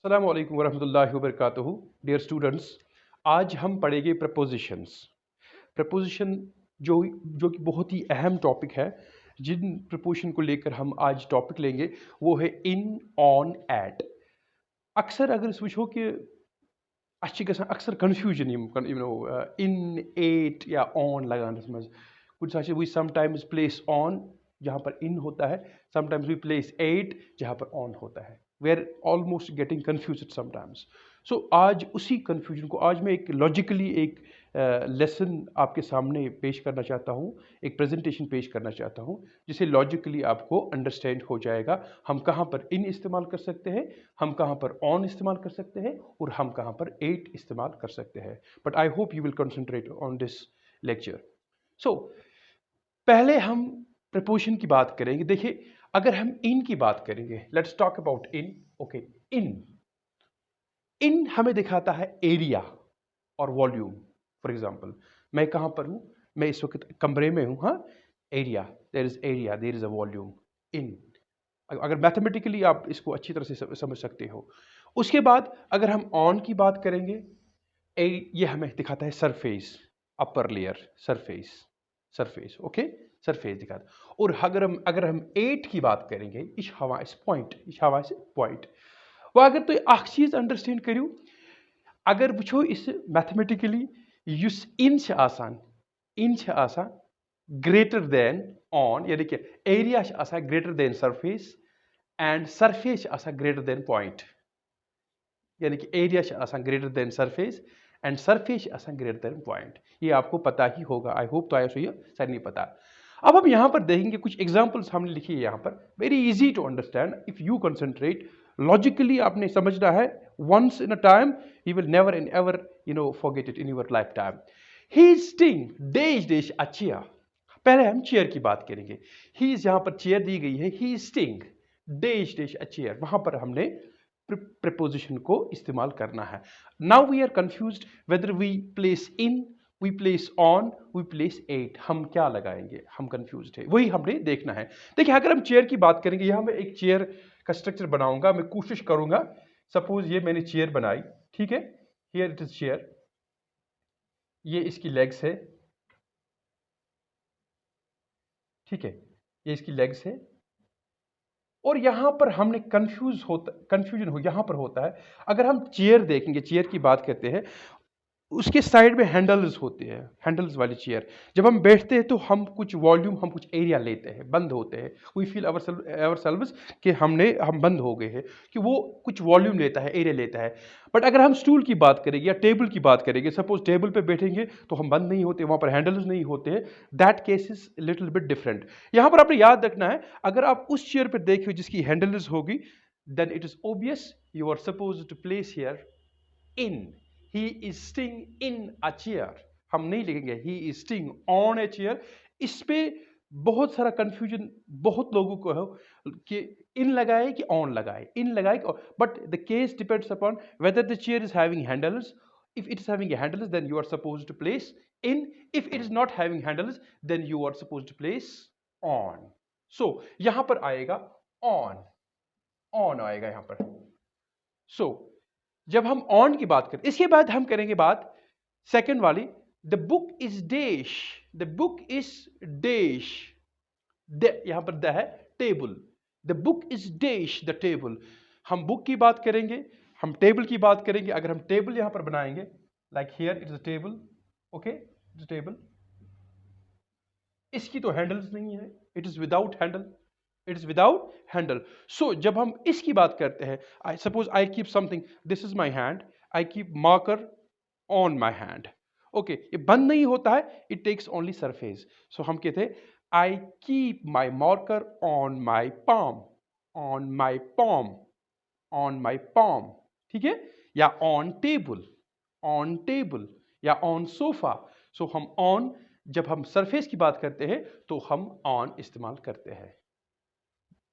अस्सलाम वालेकुम वरहमतुल्लाहि वबरकातुहू। डियर स्टूडेंट्स, आज हम पढ़ेंगे प्रपोजिशंस। प्रपोजिशन जो जो कि बहुत ही अहम टॉपिक है। जिन प्रपोजिशन को लेकर हम आज टॉपिक लेंगे वो है इन, ऑन, एट। अक्सर अगर सोचो कि अच्छी गसान अक्सर कन्फ्यूजन इन, एट या ऑन लगाने मज कुछ वी समटाइम्स प्लेस ऑन जहाँ पर इन होता है, समटाइम्स वी प्लेस एट जहाँ पर ऑन होता है। We are almost getting confuse sometimes. So आज उसी कन्फ्यूजन को आज मैं एक लॉजिकली एक लेसन आपके सामने पेश करना चाहता हूँ, एक प्रेजेंटेशन पेश करना चाहता हूँ जिसे लॉजिकली आपको अंडरस्टैंड हो जाएगा। हम कहाँ पर इन इस्तेमाल कर सकते हैं, हम कहाँ पर ऑन इस्तेमाल कर सकते हैं और हम कहाँ पर एट इस्तेमाल कर सकते हैं। But I hope you will concentrate on this lecture. So पहले हम प्रपोजिशन की बात करेंगे। देखिए, अगर हम इन की बात करेंगे, let's talk about in. Okay, in in हमें दिखाता है एरिया और वॉल्यूम। फॉर एग्जाम्पल, मैं कहाँ पर हूँ? मैं इस वक्त कमरे में हूँ। हाँ, area, there is area, there is a volume. In अगर मैथमेटिकली आप इसको अच्छी तरह से समझ सकते हो। उसके बाद अगर हम ऑन की बात करेंगे, ये हमें दिखाता है surface, upper layer, surface, surface. Okay, surface दिखाता। और अगर हम एट की बात करेंगे, इस हवा इस पॉइंट, इस हवा से पॉइंट। वह अगर तो अख चीज अंडरस्टैंड करियो, अगर वो इस मैथमेटिकली युस इन से आसान, इन से आसान ग्रेटर देन ऑन, यानी कि एरिया से आसान greater than surface and surface आसान ग्रेटर देन पॉइंट। यानी कि एरिया से आसान greater than surface and surface आसान ग्रेटर देन पॉइंट। ये आपको पता ही होगा, आई होप। तो आया सो ये सर नहीं पता। अब हम यहाँ पर देखेंगे कुछ एग्जाम्पल्स हमने लिखी है यहाँ पर, very easy to understand if you concentrate logically. आपने समझना है, once in a time you will never and ever forget it in your life time. He is sitting dash dash a chair. पहले हम चेयर की बात करेंगे। He is, यहाँ पर चेयर दी गई है, he is sitting dash dash a chair. वहां पर हमने preposition को इस्तेमाल करना है। Now we are confused whether we place in, we place on, we place at. हम क्या लगाएंगे, हम कंफ्यूज्ड है, वही हमने देखना है। देखिए, अगर हम चेयर की बात करेंगे, यहां मैं एक चेयर का स्ट्रक्चर बनाऊंगा। मैं कोशिश करूंगा, सपोज ये मैंने चेयर बनाई, ठीक है, हियर इट इज चेयर, ये इसकी लेग्स है, ठीक है, ये इसकी लेग्स है। और यहां पर हमने कंफ्यूजन हो यहां पर होता है। अगर हम चेयर देखेंगे, चेयर की बात करते हैं, उसके साइड में हैंडल्स होते हैं, हैंडल्स वाली चेयर। जब हम बैठते हैं तो हम कुछ वॉल्यूम, हम कुछ एरिया लेते हैं, बंद होते हैं। वी फील अवर सेल्व्स कि हम बंद हो गए हैं, कि वो कुछ वॉल्यूम लेता है, एरिया लेता है। बट अगर हम स्टूल की बात करेंगे या टेबल की बात करेंगे, सपोज टेबल पे बैठेंगे तो हम बंद नहीं होते, वहां पर हैंडल्स नहीं होते। That case is little bit different. यहां पर आपने याद रखना है, अगर आप उस चेयर पर देखिए जिसकी हैंडल्स होगी, then it is obvious you are suppose to place here in. He is sitting in a chair. हम नहीं लिखेंगे he is sitting on a chair. इस पे बहुत सारा कंफ्यूजन बहुत लोगों को है कि इन लगाए कि ऑन लगाए, इन लगाए कि, but the case depends upon whether the chair is having handles. if it is having a handles, then you are supposed to place in. If it is not having handles, then you are supposed to place on. So यहां पर आएगा on, on आएगा यहां पर। so जब हम on की बात करें, इसके बाद हम करेंगे बात सेकंड वाली, the book is dash, the book is dash, यहां पर द है table, the book is dash the table. हम बुक की बात करेंगे, हम टेबल की बात करेंगे। अगर हम टेबल यहां पर बनाएंगे, like here it is a table, okay, it is table. इसकी तो हैंडल्स नहीं है, it is without handle, it is without handle. So जब हम इसकी बात करते हैं, I suppose I keep something, this is my hand, I keep marker on my hand. Okay, ये बंद नहीं होता है, it takes only surface. So हम कहते हैं I keep my marker on my palm, on my palm, on my palm, ठीक है। या ऑन टेबल, ऑन टेबल, या ऑन सोफा। सो हम ऑन, जब हम सरफेस की बात करते हैं तो हम ऑन इस्तेमाल करते हैं।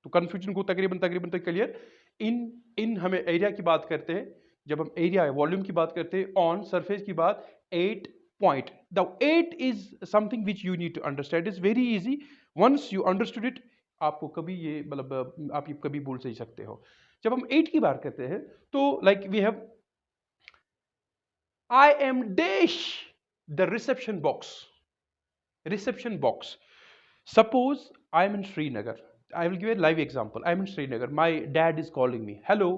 तो कंफ्यूजन को तकरीबन तकरीबन तक क्लियर। इन हमें एरिया की बात करते हैं, जब हम एरिया वॉल्यूम की बात करते हैं, ऑन सरफेस की बात, at point. The at is something which you need to understand, is very easy. Once you understood it, आपको कभी ये मतलब आप ये कभी भूल नहीं सकते हो। जब हम 8 की बात करते हैं तो like we have I am dash the reception box. Reception box. Suppose I am in Srinagar. I will give a live example. I am in Srinagar. My dad is calling me. Hello,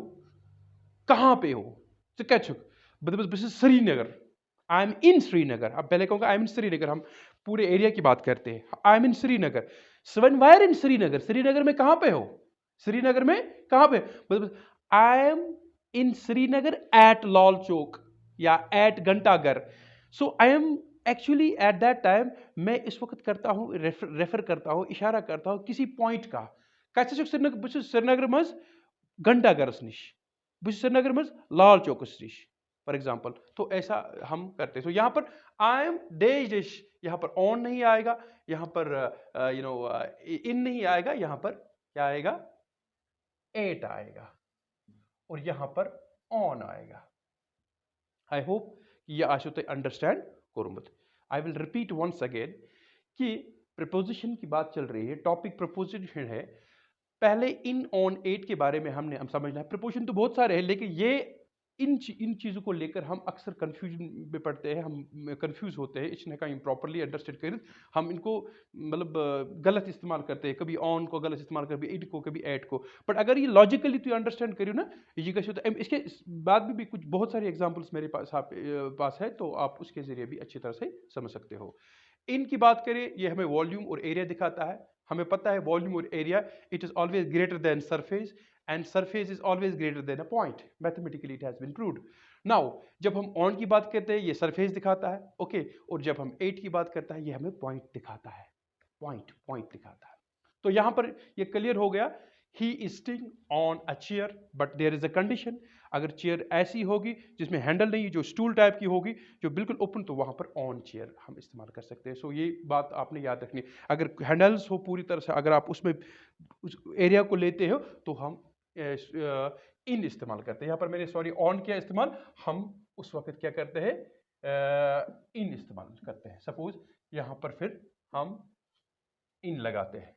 कहाँ पे हो? तो क्या चुक? बस बस श्रीनगर. आई am in Srinagar. अब पहले कहूँगा आई एम इन श्रीनगर. हम पूरे एरिया की बात करते हैं. आई am in Srinagar. Sawan wire in Srinagar. Srinagar में कहाँ पे हो? श्रीनगर में कहाँ पे? बस I am in Srinagar at Lal Chowk या at Ghantaghar. So I am actually at that time मैं इस वक्त करता हूँ रेफर करता हूँ, इशारा करता हूँ किसी पॉइंट का. कैसे श्रीनगर श्रीनगर मज घंटाघर निश, बस श्रीनगर मज लाल चौकस निश फॉर एग्जाम्पल. तो ऐसा हम करते हैं. तो यहाँ पर आई एम डैश, यहाँ पर ऑन नहीं आएगा, यहाँ पर इन नहीं आएगा, यहाँ पर क्या आएगा? एट आएगा और यहाँ पर ऑन आएगा. आई होप ये आशुते अंडरस्टैंड करूँ. I will repeat once again कि प्रपोजिशन की बात चल रही है, टॉपिक प्रपोजिशन है. पहले इन ऑन एट के बारे में हम समझना है. प्रपोजिशन तो बहुत सारे हैं, लेकिन ये इन चीज़ों को लेकर हम अक्सर कंफ्यूजन में पड़ते हैं, हम कंफ्यूज होते हैं. इसने कहीं प्रॉपरली अंडरस्टैंड कर हम इनको मतलब गलत इस्तेमाल करते हैं. कभी ऑन को गलत इस्तेमाल, कभी इट को, कभी एट को. बट अगर ये लॉजिकली तो अंडरस्टैंड करियो ना, ये कैसे होता है. इसके बाद में भी कुछ बहुत सारे एग्जाम्पल्स मेरे पास है, तो आप उसके जरिए भी अच्छी तरह से समझ सकते हो. इनकी बात करें, ये हमें वॉल्यूम और एरिया दिखाता है. हमें पता है वॉल्यूम और area, it is always greater than surface and surface is always greater than a point. Mathematically it has been proved. Now जब हम on की बात करते हैं ये surface दिखाता है, ओके. और जब हम 8 की बात करता है ये हमें point दिखाता है, point दिखाता है. तो यहां पर ये क्लियर हो गया. He is sitting on a chair, but there is a condition. अगर चेयर ऐसी होगी जिसमें हैंडल नहीं, जो स्टूल टाइप की होगी, जो बिल्कुल ओपन, तो वहां पर ऑन चेयर हम इस्तेमाल कर सकते हैं. सो ये बात आपने याद रखनी. अगर हैंडल्स हो पूरी तरह से, अगर आप उसमें उस एरिया को लेते हो, तो हम इन इस्तेमाल करते हैं. यहाँ पर मैंने सॉरी ऑन किया इस्तेमाल, हम उस वक्त क्या करते हैं? इन इस्तेमाल करते हैं. सपोज यहाँ पर फिर हम इन लगाते हैं.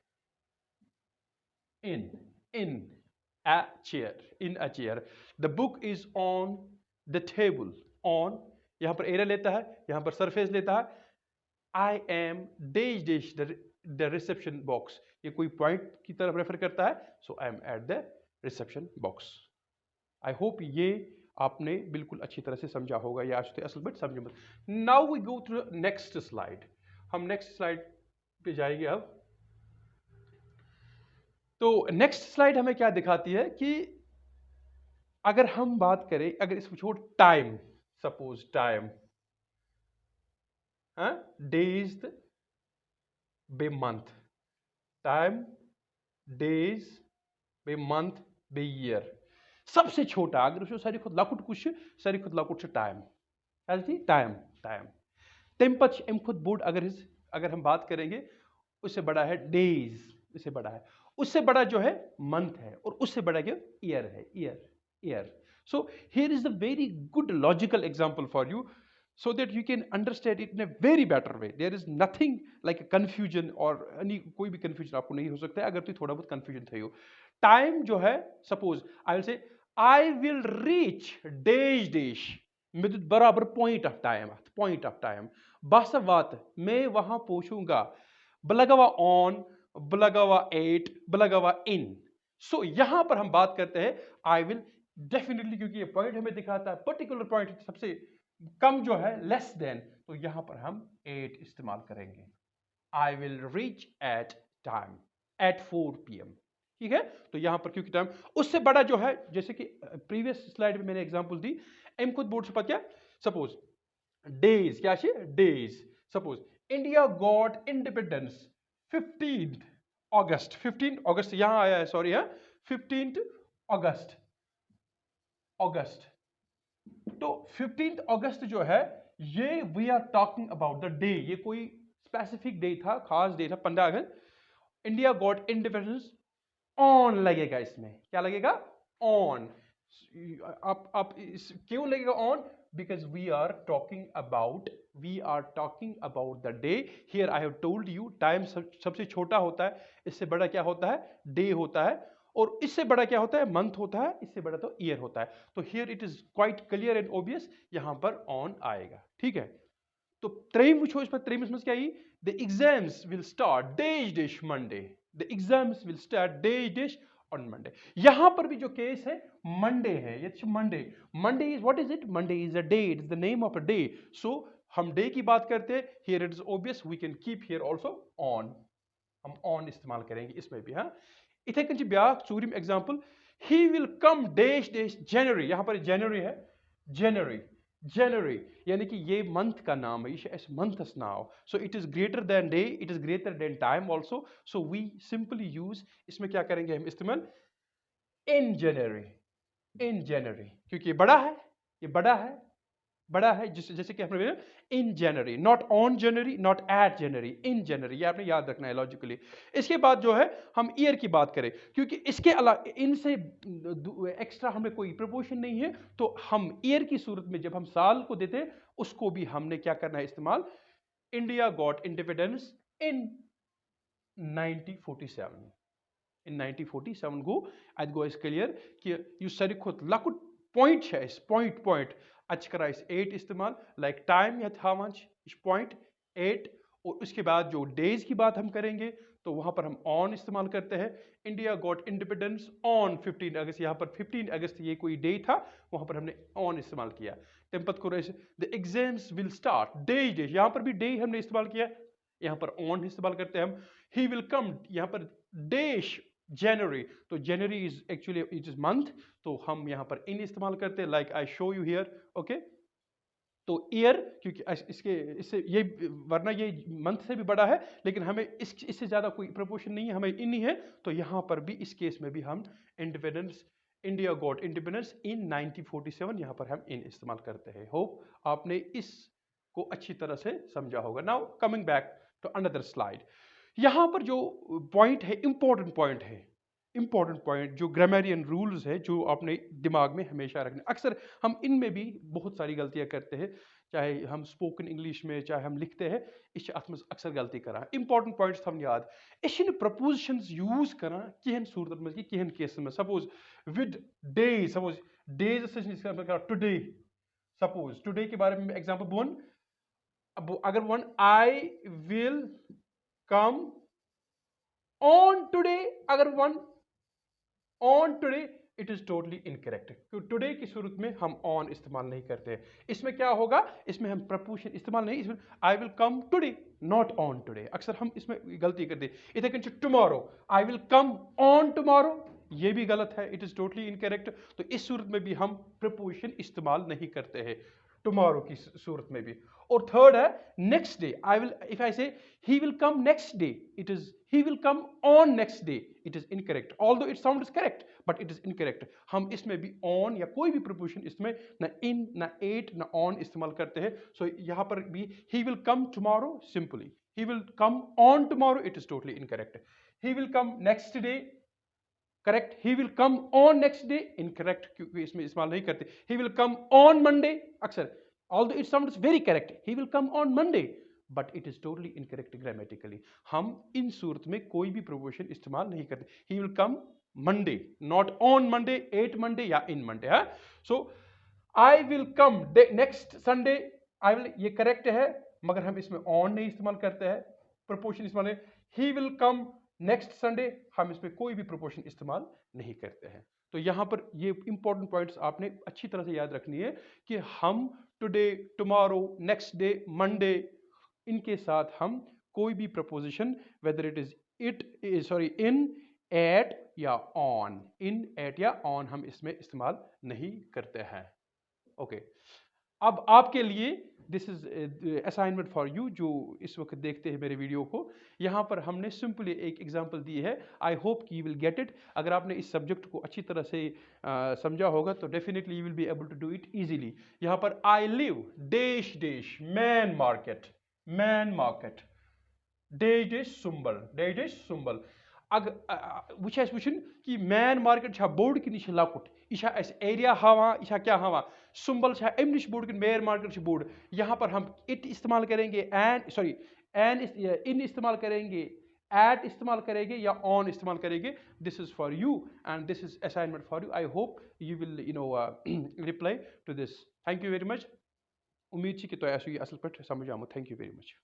इन a chair, in a chair. The book is on the table. On यहाँ पर एरिया लेता है, यहाँ पर सरफेस लेता है. I am dash the reception box. ये कोई पॉइंट की तरफ रेफर करता है. So I am at the reception box. I hope ये आपने बिल्कुल अच्छी तरह से समझा होगा. ये आज असल में समझे मत. Now we go to the next slide. हम नेक्स्ट स्लाइड पे जाएंगे अब. तो नेक्स्ट स्लाइड हमें क्या दिखाती है कि अगर हम बात करें, अगर इसको छोड़ टाइम, सपोज टाइम, डेज बे मंथ, टाइम डेज बे मंथ बे ईयर. सबसे छोटा अगर उसको सारी खुद लकुट कुछ सारी खुद लकुट से टाइम टाइम टाइम तम पच अम खुद बोर्ड अगर हम बात करेंगे, उससे बड़ा है डेज, उससे बड़ा है, उससे बड़ा जो है मंथ है, और उससे बड़ा क्या ईयर है, year. So here is a very good logical example for you, so that you can understand it in a very better way. There is nothing like a confusion or any कोई भी confusion आपको नहीं हो सकता है अगर तो थोड़ा बहुत confusion थे हो. टाइम जो है, suppose I will say I will reach dash में बराबर point of time बस बात मैं वहां पहुंचूंगा. बलगवा on, बलगवा 8, बलगवा in. सो यहां पर हम बात करते हैं आई विल डेफिनेटली, क्योंकि ये पॉइंट हमें दिखाता है पर्टिकुलर पॉइंट सबसे कम जो है लेस देन, तो यहां पर हम 8 इस्तेमाल करेंगे. I will reach at time at 4 PM. ठीक है. तो यहां पर क्योंकि टाइम उससे बड़ा जो है, जैसे कि प्रीवियस स्लाइड में मैंने एग्जांपल दी, एम खुद बोर्ड से पता क्या, सपोज डेज क्या days. Suppose India got independence 15 अगस्त यहां आया है, सॉरी है 15 अगस्त. तो 15 अगस्त जो है, ये we are talking about the day. ये कोई स्पेसिफिक डे था, खास डे था, 15 अगस्त. इंडिया गॉट इंडिपेंडेंस ऑन लगेगा, इसमें क्या लगेगा? ऑन. आप क्यों लगेगा on? because we are talking about the day. Here I have told you time सबसे छोटा होता है, इससे बड़ा क्या होता है? डे होता है. और इससे बड़ा क्या होता है, मंथ होता है, इससे बड़ा तो ईयर होता है। तो here it is quite clear and obvious, यहां पर ऑन आएगा। ठीक है, तो त्रेम वुचो इस पर त्रेम इसमें क्या ही, the exams will start dash dash Monday, the exams will start dash dash on Monday. यहां पर भी जो केस है मंडे है, ये Monday, Monday is what is it, Monday is a day, it is the name of a day. So हम day की बात करते हैं, here it is obvious, we can keep here also on, हम on इस्तेमाल करेंगे इसमें भी। हाँ, इथे कन ब्याक चूरिम example, he will come dash dash January, यहां पर जनवरी है, जनवरी, जनवरी यानी कि ये मंथ का नाम है, ये months now, so it is greater than day, it is greater than time also, so we simply use, इसमें क्या करेंगे हम इस्तेमाल, इन जनवरी, इन जनवरी, क्योंकि ये बड़ा है, ये बड़ा है, बड़ा है, जैसे कि आपने in January, not on January, not at January, in January, ये आपने याद रखना है लॉजिकली। इसके बाद जो है हम ईयर की बात करें, क्योंकि इसके अलावा इनसे एक्स्ट्रा हमें कोई प्रपोर्शन नहीं है, तो हम ईयर की सूरत में जब हम साल को देते हैं, उसको भी हमने क्या करना है इस्तेमाल, इंडिया गॉट इंडिपेंडेंस इन 1947, इन 1947 गो अत गो क्लियर कि यह सारी खुद लकुट पॉइंट है, पॉइंट पॉइंट अच्छ करा 8 इस्तेमाल, लाइक टाइम या थावान पॉइंट 8, और उसके बाद जो डेज की बात हम करेंगे तो वहां पर हम ऑन इस्तेमाल करते हैं, इंडिया गॉट इंडिपेंडेंस ऑन 15 अगस्त, यहाँ पर 15 अगस्त ये कोई डे था, वहां पर हमने ऑन इस्तेमाल किया। तेमपत को the exams will start day day, यहाँ पर भी डे हमने इस्तेमाल किया, यहाँ पर ऑन इस्तेमाल करते हैं हम। ही विल कम, यहाँ पर डेश जनवरी, तो जनवरी is actually it is month, तो हम यहां पर इन इस्तेमाल करते हैं, like I show you here, okay. तो ईयर, क्योंकि इसके इससे ये, वरना ये मंथ से भी बड़ा है, लेकिन हमें इससे ज्यादा कोई प्रोपोर्शन नहीं है, हमें इन ही है, तो यहां पर भी इस केस में भी हम independence, India got independence in 1947, यहां पर हम इन इस्तेमाल करते हैं। होप आपने इसको अच्छी तरह से समझा होगा। Now coming back to another slide, यहां पर जो पॉइंट है, इंपॉर्टेंट पॉइंट है, इंपॉर्टेंट पॉइंट जो ग्रामेरियन रूल्स है, जो आपने दिमाग में हमेशा रखने, अक्सर हम इनमें भी बहुत सारी गलतियां करते हैं, चाहे हम स्पोकन इंग्लिश में, चाहे हम लिखते हैं, इस अक्सर गलती करा। इंपॉर्टेंट पॉइंट्स हम याद, इन प्रपोजिशंस यूज करा कहन सूरत में, कहन केस में, suppose with day, suppose days today, suppose today के बारे में एग्जांपल बोन, अगर one I will come on today, अगर one on today, it is totally incorrect, क्योंकि टुडे की सूरत में हम ऑन इस्तेमाल नहीं करते। इसमें क्या होगा, इसमें हम प्रपोजिशन इस्तेमाल नहीं, इसमें आई will come today, not on today, अक्सर हम इसमें गलती करते। इधर can tomorrow, I will come on tomorrow, ये भी गलत है, इट इज टोटली इनकरेक्ट। तो इस सूरत में भी हम प्रपोजिशन इस्तेमाल नहीं करते हैं, टुमारो की सूरत में भी। और थर्ड है next day, I will, if I say he will come next day, it is he will come on next day, it is incorrect, although it sounds correct but it is incorrect। हम इसमें भी on या कोई भी preposition इसमें ना in ना at ना on इस्तेमाल करते हैं। so यहाँ पर भी he will come tomorrow, simply he will come on tomorrow, it is totally incorrect। he will come next day, correct। he will come on next day, incorrect, क्योंकि इसमें इस्तेमाल नहीं करते। he will come on Monday, अक्सर, although it sounds very correct, he will come on Monday, but it is totally incorrect grammatically. हम इन सूरत में कोई भी प्रोपोजिशन इस्तेमाल नहीं करते। He will come Monday, not on Monday, at Monday या in Monday है। So I will come next Sunday, I will, ये करेक्ट है, मगर हम इसमें ऑन नहीं इस्तेमाल करते हैं, प्रोपोजिशन इस्तेमाल है। ही विल कम नेक्स्ट संडे, हम इसमें कोई भी प्रोपोजिशन इस्तेमाल नहीं करते हैं। तो यहां पर ये इंपॉर्टेंट पॉइंट्स आपने अच्छी तरह से याद रखनी है कि हम today, tomorrow, next day, Monday, इनके साथ हम कोई भी preposition, whether it is sorry in, at या ऑन, इन, एट या ऑन, हम इसमें इस्तेमाल नहीं करते हैं। ओके, अब आपके लिए this is assignment for you, जो इस वक्त देखते हैं मेरे वीडियो को। यहाँ पर हमने सिंपली एक एग्जांपल दी है, आई होप कि यू विल गेट इट। अगर आपने इस सब्जेक्ट को अच्छी तरह से समझा होगा तो definitely you will be able to do it easily. यहाँ पर I live dash dash main market, main market, dash dash सुंबल, डेज डेज सुंबल। अगर वह वुचन कि मैन मार्केट बोड़ कि यह लकुट, यह एरिया हावा, यह क्या हावा, सुंबल अम नश बोड़ कि मैन मार्केट बोड़। यहाँ पर हम इट इस्तेमाल करेंगे, एन सॉरी एन इन इस्तेमाल करेंगे, एट इस्तेमाल करेंगे या ऑन इस्तेमाल करेंगे. This is for you and this is assignment for you. I hope you will reply to this. Thank you very much. उम्मीद छी कि तुम आसो यह असल पे समझ आमुत. Thank you very much.